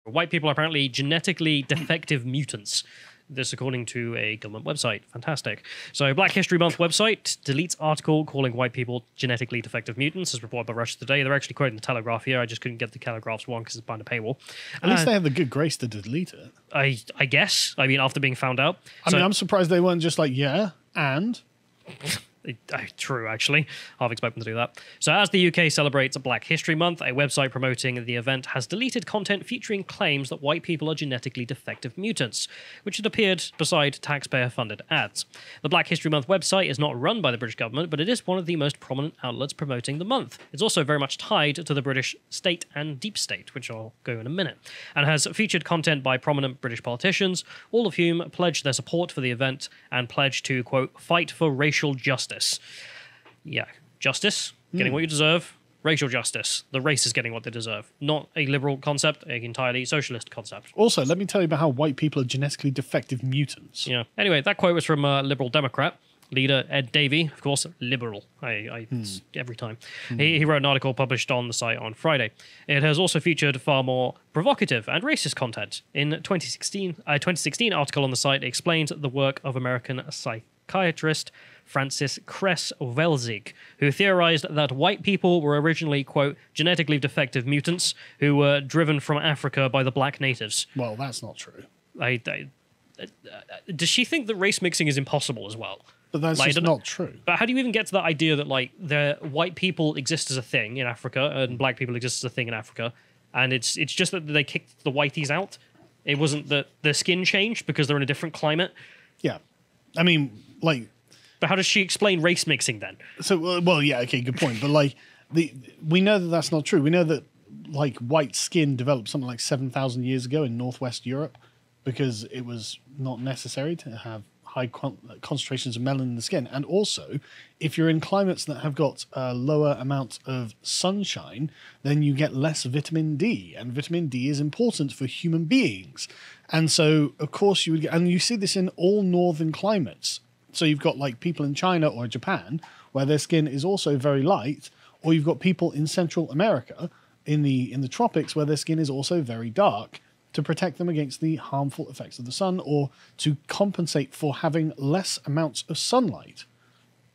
White people are apparently genetically defective mutants. This according to a government website. Fantastic. So Black History Month website deletes article calling white people genetically defective mutants, as reported by Russia Today. They're actually quoting the Telegraph here. I just couldn't get the Telegraph's one because it's behind a paywall. At least they have the good grace to delete it. I guess. I mean, after being found out. I mean, I'm surprised they weren't just like, yeah, and... True, actually. Half expect them to do that. So as the UK celebrates Black History Month, a website promoting the event has deleted content featuring claims that white people are genetically defective mutants, which had appeared beside taxpayer-funded ads. The Black History Month website is not run by the British government, but it is one of the most prominent outlets promoting the month. It's also very much tied to the British state and deep state, which I'll go in a minute, and has featured content by prominent British politicians, all of whom pledged their support for the event and pledged to, quote, fight for racial justice. Yeah, justice, getting what you deserve, racial justice. The race is getting what they deserve. Not a liberal concept, an entirely socialist concept. Also, let me tell you about how white people are genetically defective mutants. Yeah. Anyway, that quote was from Liberal Democrat leader Ed Davey, of course, liberal. Every time. He wrote an article published on the site on Friday. It has also featured far more provocative and racist content. In 2016 article on the site explains the work of American psychiatrist Francis Kress-Welzig, who theorized that white people were originally, quote, genetically defective mutants who were driven from Africa by the black natives. Well, that's not true. Does she think that race mixing is impossible as well? But that's just not true. But how do you even get to that idea that, like, the white people exist as a thing in Africa and black people exist as a thing in Africa, and it's just that they kicked the whiteys out? It wasn't that their skin changed because they're in a different climate? Yeah. I mean, like... But how does she explain race mixing then? So, well, yeah, okay, good point. But like, we know that that's not true. We know that like white skin developed something like 7,000 years ago in Northwest Europe because it was not necessary to have high concentrations of melanin in the skin. And also, if you're in climates that have got a lower amount of sunshine, then you get less vitamin D. And vitamin D is important for human beings. And so, of course, you would get, and you see this in all northern climates. So you've got like people in China or Japan where their skin is also very light, or you've got people in Central America in the tropics where their skin is also very dark to protect them against the harmful effects of the sun or to compensate for having less amounts of sunlight.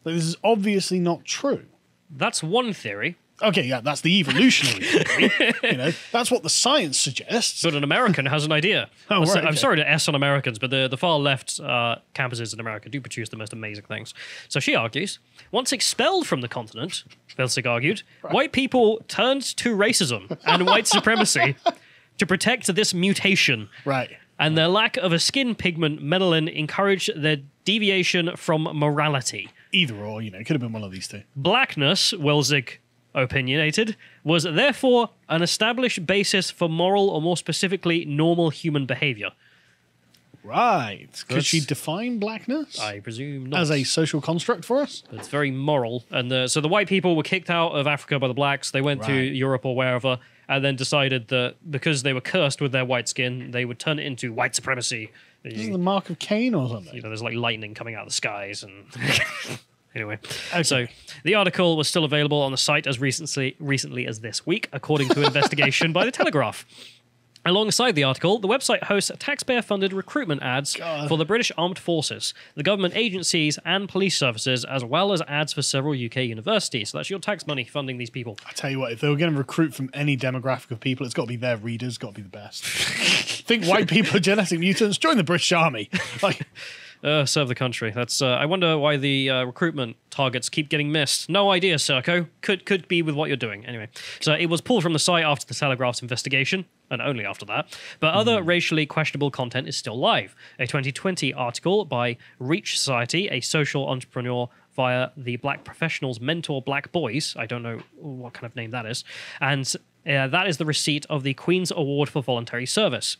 But this is obviously not true. That's one theory. Okay, yeah, that's the evolutionary theory. You know, that's what the science suggests. But an American has an idea. Oh, right, I'm sorry to S on Americans, but the far left campuses in America do produce the most amazing things. So she argues, once expelled from the continent, Vilsig argued, white people turned to racism and white supremacy to protect this mutation. Right. And their lack of a skin pigment, melanin, encouraged their deviation from morality. Either or, you know, it could have been one of these two. Blackness, Welzig opinionated, was therefore an established basis for moral, or more specifically, normal human behavior. Right. Could she define blackness? I presume not. As a social construct for us? It's very moral. And so the white people were kicked out of Africa by the blacks. They went to Europe or wherever, and then decided that because they were cursed with their white skin, they would turn it into white supremacy. This is the mark of Cain or something? You know, there's like lightning coming out of the skies and... Anyway, so the article was still available on the site as recently as this week, according to an investigation by the Telegraph. Alongside the article, the website hosts taxpayer-funded recruitment ads for the British Armed Forces, the government agencies and police services, as well as ads for several UK universities. So that's your tax money funding these people. I tell you what, if they were going to recruit from any demographic of people, it's got to be their readers, got to be the best. Think white people are genetic mutants, join the British Army. Like... serve the country. That's. I wonder why the recruitment targets keep getting missed. No idea, Serco. Could be with what you're doing. Anyway, so it was pulled from the site after the Telegraph's investigation, and only after that. But other racially questionable content is still live. A 2020 article by Reach Society, a social entrepreneur via the Black Professionals Mentor Black Boys. I don't know what kind of name that is. And that is the receipt of the Queen's Award for Voluntary Service.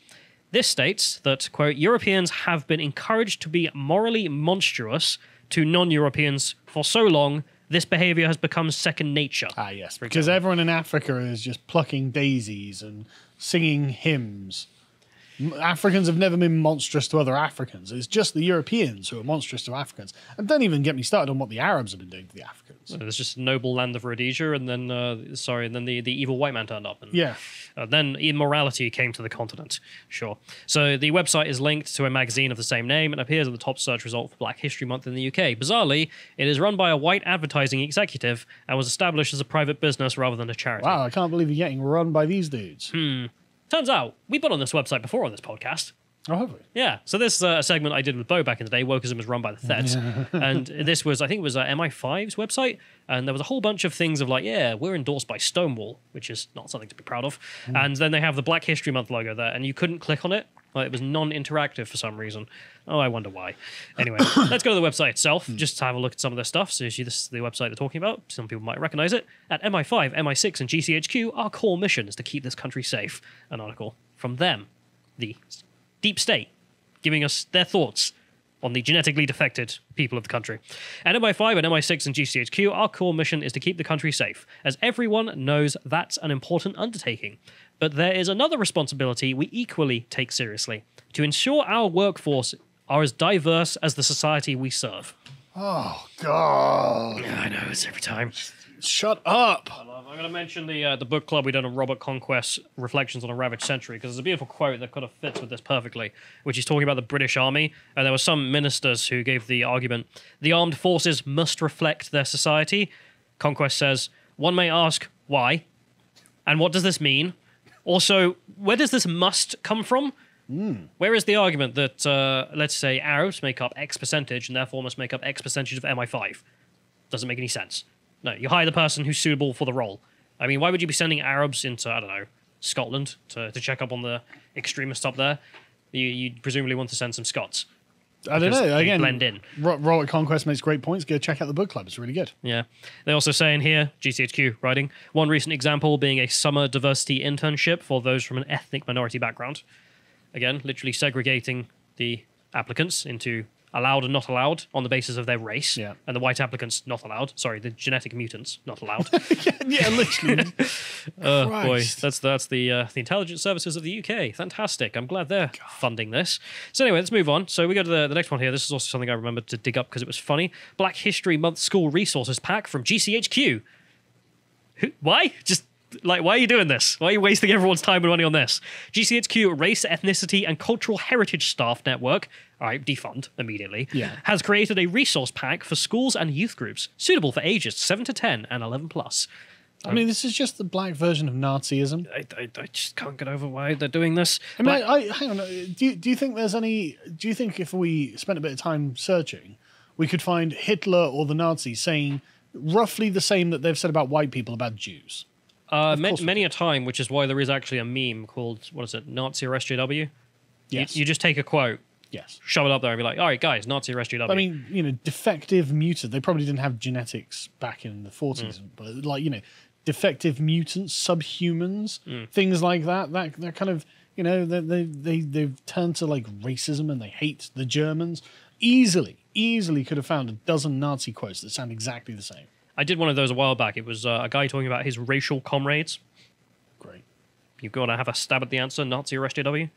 This states that, quote, Europeans have been encouraged to be morally monstrous to non-Europeans for so long, this behavior has become second nature. Ah, yes, because everyone in Africa is just plucking daisies and singing hymns. Africans have never been monstrous to other Africans. It's just the Europeans who are monstrous to Africans. And don't even get me started on what the Arabs have been doing to the Africans. There's just noble land of Rhodesia, and then the evil white man turned up. And, Yeah. then immorality came to the continent. Sure. So the website is linked to a magazine of the same name and appears at the top search result for Black History Month in the UK. Bizarrely, it is run by a white advertising executive and was established as a private business rather than a charity. Wow, I can't believe you're getting run by these dudes. Turns out, we've been on this website before on this podcast. Oh, have we? Yeah, so this is a segment I did with Bo back in the day. Wokeism was run by the Feds. And this was, I think it was MI5's website. And there was a whole bunch of things of like, yeah, we're endorsed by Stonewall, which is not something to be proud of. And then they have the Black History Month logo there, and you couldn't click on it. Like, it was non-interactive for some reason. Oh, I wonder why. Anyway, let's go to the website itself, just to have a look at some of their stuff. So you see, this is the website they're talking about. Some people might recognize it. At MI5, MI6, and GCHQ, our core mission is to keep this country safe. An article from them, the deep state, giving us their thoughts on the genetically defected people of the country. At MI5 and MI6 and GCHQ, our core mission is to keep the country safe, as everyone knows that's an important undertaking. But there is another responsibility we equally take seriously, to ensure our workforce are as diverse as the society we serve. Oh, God. Yeah, I know, it's every time. Shut up. I'm going to mention the book club we done on Robert Conquest's Reflections on a Ravaged Century, because there's a beautiful quote that kind of fits with this perfectly, which is talking about the British Army. And there were some ministers who gave the argument, the armed forces must reflect their society. Conquest says, one may ask, why? And what does this mean? Also, where does this must come from? Where is the argument that, let's say, Arabs make up X percentage and therefore must make up X percentage of MI5? Doesn't make any sense. No, you hire the person who's suitable for the role. I mean, why would you be sending Arabs into, I don't know, Scotland to check up on the extremists up there? You presumably want to send some Scots. I don't know. Again, blend in. Robert Conquest makes great points. Go check out the book club. It's really good. Yeah. They also say in here, GCHQ writing, one recent example being a summer diversity internship for those from an ethnic minority background. Again, literally segregating the applicants into allowed and not allowed on the basis of their race. Yeah. And the white applicants not allowed. Sorry, the genetic mutants not allowed. Yeah, literally. Boy, that's the intelligence services of the UK. Fantastic. I'm glad they're funding this. So anyway, let's move on. So we go to the next one here. This is also something I remembered to dig up because it was funny. Black History Month School Resources Pack from GCHQ. Why? Just like, why are you doing this? Why are you wasting everyone's time and money on this? GCHQ Race, Ethnicity, and Cultural Heritage Staff Network, all right, defund immediately, has created a resource pack for schools and youth groups suitable for ages 7 to 10 and 11 plus. I mean, this is just the black version of Nazism. I just can't get over why they're doing this. I mean, hang on. Do you think there's any? Do you think if we spent a bit of time searching, we could find Hitler or the Nazis saying roughly the same that they've said about white people about Jews? Many a time, which is why there is actually a meme called, what is it, Nazi arrest JW? Yes. You just take a quote, Yes. shove it up there and be like, all right, guys, Nazi arrest JW. I mean, defective mutants. They probably didn't have genetics back in the 40s, but defective mutants, subhumans, things like that. They're kind of, they've turned to like racism and they hate the Germans. Easily could have found a dozen Nazi quotes that sound exactly the same. I did one of those a while back. It was a guy talking about his racial comrades. Great. You've got to have a stab at the answer, Nazi arrest JW?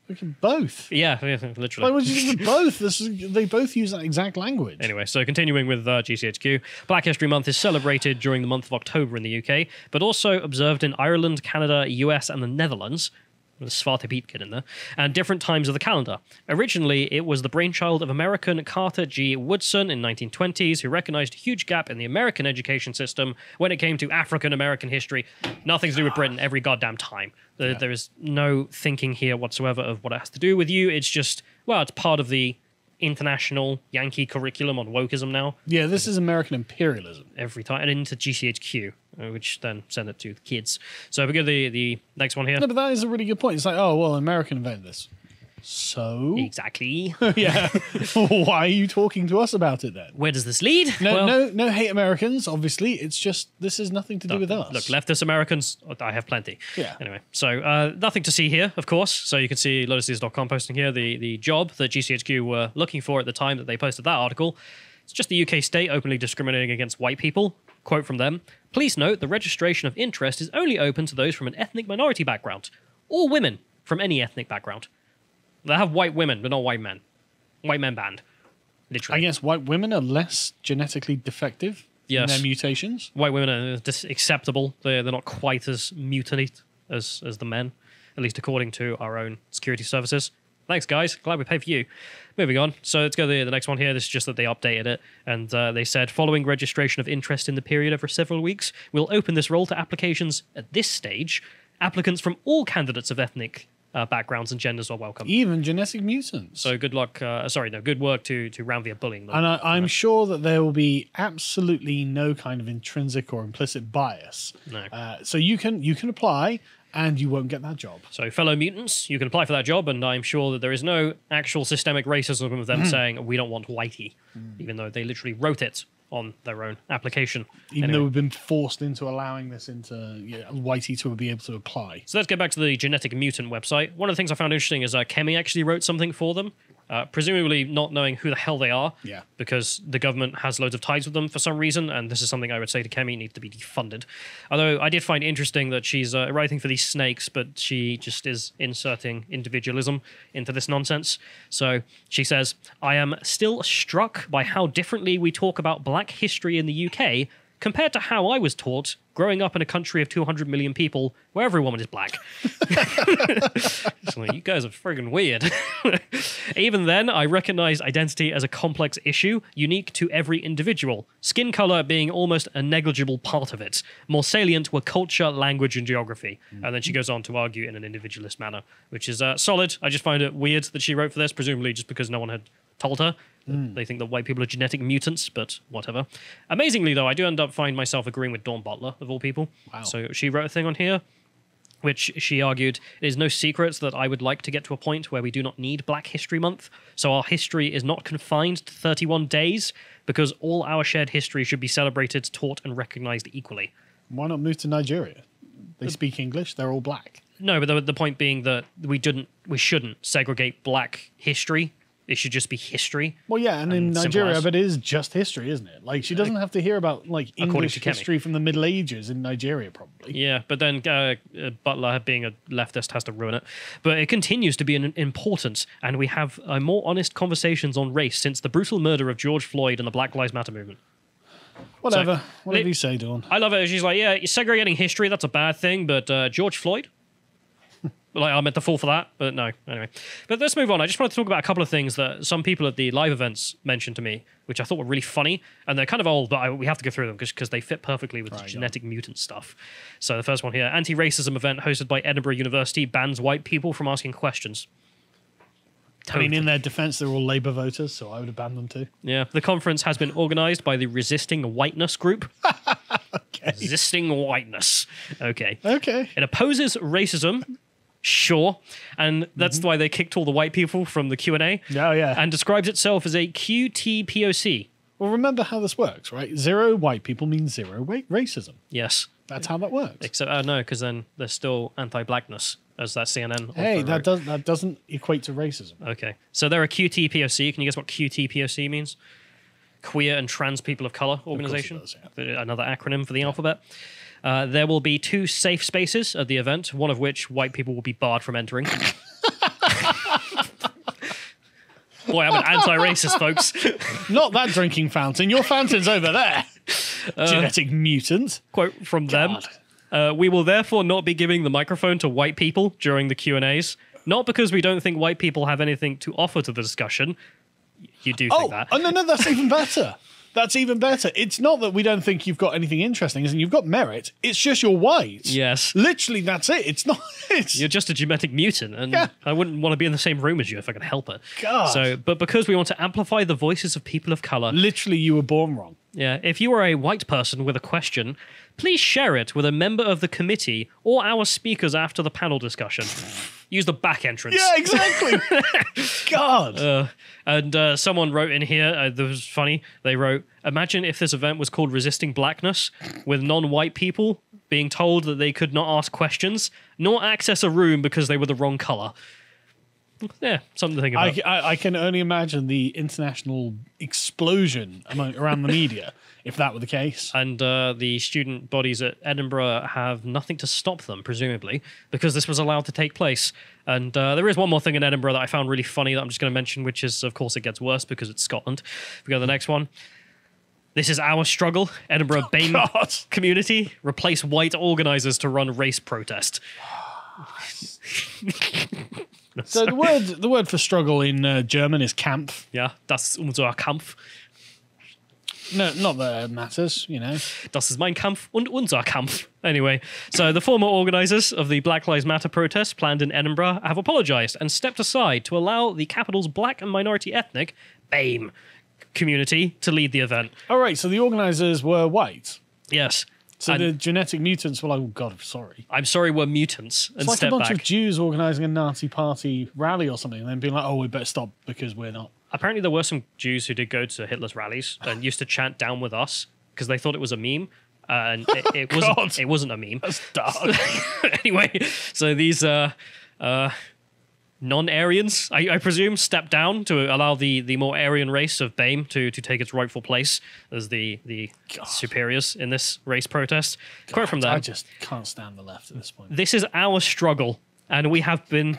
We can both. Yeah, literally. Why would you do both? They both use that exact language. Anyway, so continuing with GCHQ, Black History Month is celebrated during the month of October in the UK, but also observed in Ireland, Canada, US, and the Netherlands. With a Svarte Pietkin in there, and different times of the calendar. Originally, it was the brainchild of American Carter G. Woodson in 1920s, who recognized a huge gap in the American education system when it came to African American history. Nothing to do with Britain every goddamn time. There is no thinking here whatsoever of what it has to do with you. It's just, well, it's part of the international Yankee curriculum on wokeism now. Yeah, this is American imperialism. Every time, and into GCHQ, which then send it to the kids. So if we go to the next one here. No, but that is a really good point. It's like, oh, well, American invented this. So? Exactly. Yeah. Why are you talking to us about it then? Where does this lead? No hate Americans, obviously. It's just, this has nothing to do with us. Look, leftist Americans, I have plenty. Yeah. Anyway, so nothing to see here, of course. So you can see lotusleaders.com posting here the job that GCHQ were looking for at the time that they posted that article. It's just the UK state openly discriminating against white people. Quote from them, please note the registration of interest is only open to those from an ethnic minority background. All women from any ethnic background. They have white women, but not white men. White men banned. Literally. I guess white women are less genetically defective in their mutations. White women are acceptable. They're not quite as mutated as the men, at least according to our own security services. Thanks, guys. Glad we paid for you. Moving on. So let's go to the next one here. This is just that they updated it. And they said, following registration of interest in the period over several weeks, we'll open this role to applications at this stage. Applicants from all candidates of ethnic backgrounds and genders are welcome. Even genetic mutants. So good luck. Good work to round the bullying them. And I'm sure that there will be absolutely no kind of intrinsic or implicit bias. No. So you can apply, and you won't get that job. So, fellow mutants, you can apply for that job, and I'm sure that there is no actual systemic racism of them saying, we don't want whitey, even though they literally wrote it on their own application. Even though we've been forced into allowing this into whitey to be able to apply. So let's get back to the Genetic Mutant website. One of the things I found interesting is Kemi actually wrote something for them, presumably not knowing who the hell they are, because the government has loads of ties with them for some reason, and this is something I would say to Kemi needs to be defunded. Although I did find interesting that she's writing for these snakes, but she just is inserting individualism into this nonsense. So she says, I am still struck by how differently we talk about black history in the UK compared to how I was taught growing up in a country of 200 million people where every woman is black. So, you guys are friggin' weird. Even then, I recognized identity as a complex issue, unique to every individual, skin color being almost a negligible part of it. More salient were culture, language, and geography. And then she goes on to argue in an individualist manner, which is solid. I just find it weird that she wrote for this, presumably just because no one had told her. They think that white people are genetic mutants, but whatever. Amazingly, though, I do end up finding myself agreeing with Dawn Butler, of all people. Wow. So she wrote a thing on here, which she argued, it is no secret that I would like to get to a point where we do not need Black History Month, so our history is not confined to 31 days, because all our shared history should be celebrated, taught, and recognized equally. Why not move to Nigeria? They speak English, they're all black. No, but the point being that we shouldn't segregate black history. It should just be history. Well, yeah, and in Nigeria, but it is just history, isn't it? Like, she doesn't have to hear about, like, English history from the Middle Ages in Nigeria, probably. Yeah, but then Butler, being a leftist, has to ruin it. But it continues to be important, and we have more honest conversations on race since the brutal murder of George Floyd and the Black Lives Matter movement. Whatever. Whatever you say, Dawn. I love it. She's like, yeah, you're segregating history, that's a bad thing, but George Floyd? Like, I meant to fall for that, but no. Anyway. But let's move on. I just wanted to talk about a couple of things that some people at the live events mentioned to me, which I thought were really funny. And they're kind of old, but we have to go through them because they fit perfectly with the genetic mutant stuff. So the first one here, anti-racism event hosted by Edinburgh University bans white people from asking questions. Totally. I mean, in their defense, they're all Labour voters, so I would have banned them too. Yeah. The conference has been organised by the Resisting Whiteness group. Okay. Resisting Whiteness. Okay. Okay. It opposes racism. Sure, and that's why they kicked all the white people from the Q&A. Oh, yeah. And describes itself as a QTPOC. Well, remember how this works, right? 0 white people means 0 racism. Yes. That's how that works. Except, no, because then there's still anti-blackness, as that CNN. Hey, that doesn't equate to racism. Okay, so they're a QTPOC. Can you guess what QTPOC means? Queer and Trans People of Color Organization. Of course it does, yeah. Another acronym for the alphabet. There will be 2 safe spaces at the event, one of which white people will be barred from entering. Boy, I'm an anti-racist, folks. Not that drinking fountain. Your fountain's over there. Genetic mutant. Quote from God. them. We will therefore not be giving the microphone to white people during the Q&As. Not because we don't think white people have anything to offer to the discussion. You do think that. Oh, no, that's even better. That's even better. It's not that we don't think you've got anything interesting, and you've got merit. It's just you're white. Yes. Literally, that's it. It's not. You're just a genetic mutant, and I wouldn't want to be in the same room as you if I could help it. God. But because we want to amplify the voices of people of color. Literally, you were born wrong. Yeah. If you are a white person with a question, please share it with a member of the committee or our speakers after the panel discussion. Use the back entrance. Yeah, exactly. God. And someone wrote in here, that was funny, they wrote, imagine if this event was called Resisting Blackness, with non-white people being told that they could not ask questions, nor access a room because they were the wrong color. Yeah, something to think about. I can only imagine the international explosion around the media if that were the case. And the student bodies at Edinburgh have nothing to stop them, presumably, because this was allowed to take place. And there is one more thing in Edinburgh that I found really funny that I'm just going to mention, which is, of course, it gets worse because it's Scotland. If we go to the next one. This is our struggle. Edinburgh BAME community replace white organisers to run race protest. So the word for struggle in German is Kampf. Yeah, das ist unser Kampf. No, not that it matters, you know. Das ist mein Kampf und unser Kampf. Anyway, so the former organisers of the Black Lives Matter protests planned in Edinburgh have apologised and stepped aside to allow the capital's black and minority ethnic BAME community to lead the event. All right, so the organisers were white. Yes. So and the genetic mutants were like, oh God, I'm sorry. I'm sorry, we're mutants. And It's like step a bunch back. of Jews organising a Nazi party rally or something and then being like, oh, we better stop because we're not. Apparently there were some Jews who did go to Hitler's rallies and used to chant down with us because they thought it was a meme. And it wasn't a meme. That's dark. Anyway, so these non-Aryans, I presume, stepped down to allow the more Aryan race of BAME to take its rightful place as the superiors in this race protest. Quote from them. I just can't stand the left at this point. This is our struggle, and we have to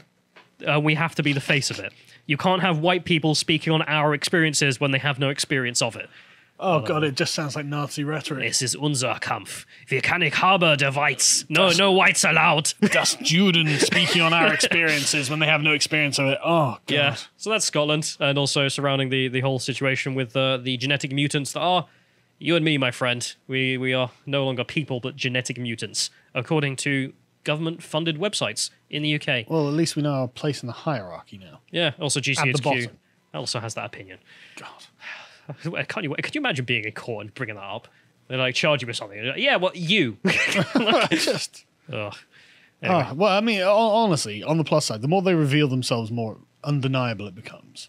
be the face of it. You can't have white people speaking on our experiences when they have no experience of it. Oh God, it just sounds like Nazi rhetoric. This is unser Kampf. Wir kann nicht haben der Whites. No whites allowed. Das Juden speaking on our experiences when they have no experience of it. Oh God. Yeah, so that's Scotland, and also surrounding the whole situation with the genetic mutants that are you and me, my friend. We are no longer people, but genetic mutants, according to government-funded websites in the UK. Well, at least we know our place in the hierarchy now. Yeah, also At the GCHQ bottom. also has that opinion. God. Could you imagine being in court and bringing that up? They like charge you with something. Like, yeah, well, you. Just. Ugh. Anyway. Well, I mean, honestly, on the plus side, the more they reveal themselves, more undeniable it becomes.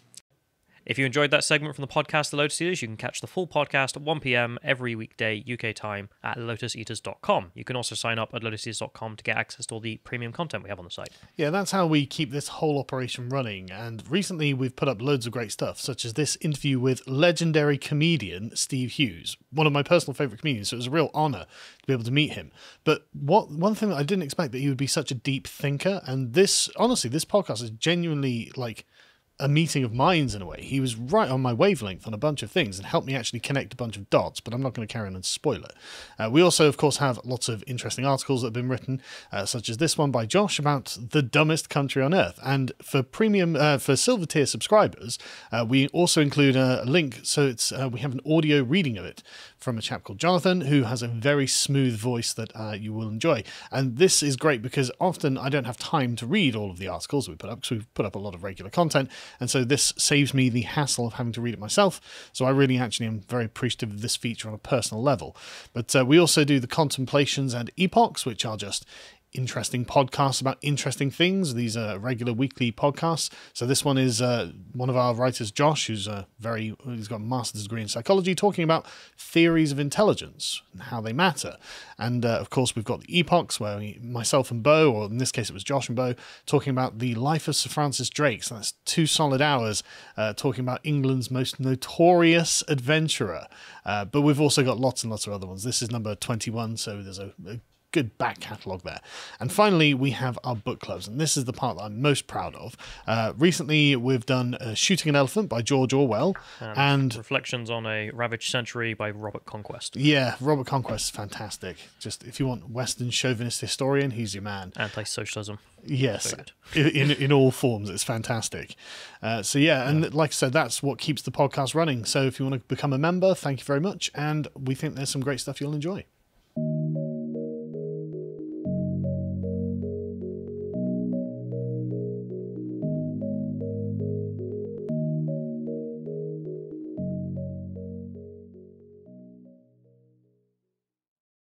If you enjoyed that segment from the podcast, The Lotus Eaters, you can catch the full podcast at 1 p.m. every weekday UK time at lotuseaters.com. You can also sign up at lotuseaters.com to get access to all the premium content we have on the site. Yeah, that's how we keep this whole operation running. And recently we've put up loads of great stuff, such as this interview with legendary comedian Steve Hughes, one of my personal favourite comedians, so it was a real honour to be able to meet him. But one thing that I didn't expect, that he would be such a deep thinker. And this, honestly, this podcast is genuinely like a meeting of minds in a way. He was right on my wavelength on a bunch of things and helped me actually connect a bunch of dots, but I'm not going to carry on and spoil it. We also, of course, have lots of interesting articles that have been written, such as this one by Josh about the dumbest country on earth. And for premium, for silver tier subscribers, we also include a link, so it's we have an audio reading of it from a chap called Jonathan, who has a very smooth voice that you will enjoy. And this is great because often I don't have time to read all of the articles we put up, because we've put up a lot of regular content. And so this saves me the hassle of having to read it myself. So I really actually am very appreciative of this feature on a personal level. But we also do the Contemplations and Epochs, which are just interesting podcasts about interesting things. These are regular weekly podcasts. So this one is one of our writers, Josh, he's got a master's degree in psychology, talking about theories of intelligence and how they matter. And of course, we've got the Epochs, where myself and Bo, or in this case it was Josh and Bo, talking about the life of Sir Francis Drake. So that's 2 solid hours talking about England's most notorious adventurer. But we've also got lots and lots of other ones. This is number 21, so there's a good back catalogue there. And finally, we have our book clubs, and this is the part that I'm most proud of. Recently, we've done Shooting an Elephant by George Orwell, and Reflections on a Ravaged Century by Robert Conquest. Yeah, Robert Conquest is fantastic. Just if you want Western chauvinist historian, he's your man. Anti-socialism. Yes, in all forms, it's fantastic. So yeah, and like I said, that's what keeps the podcast running. So if you want to become a member, thank you very much, and we think there's some great stuff you'll enjoy.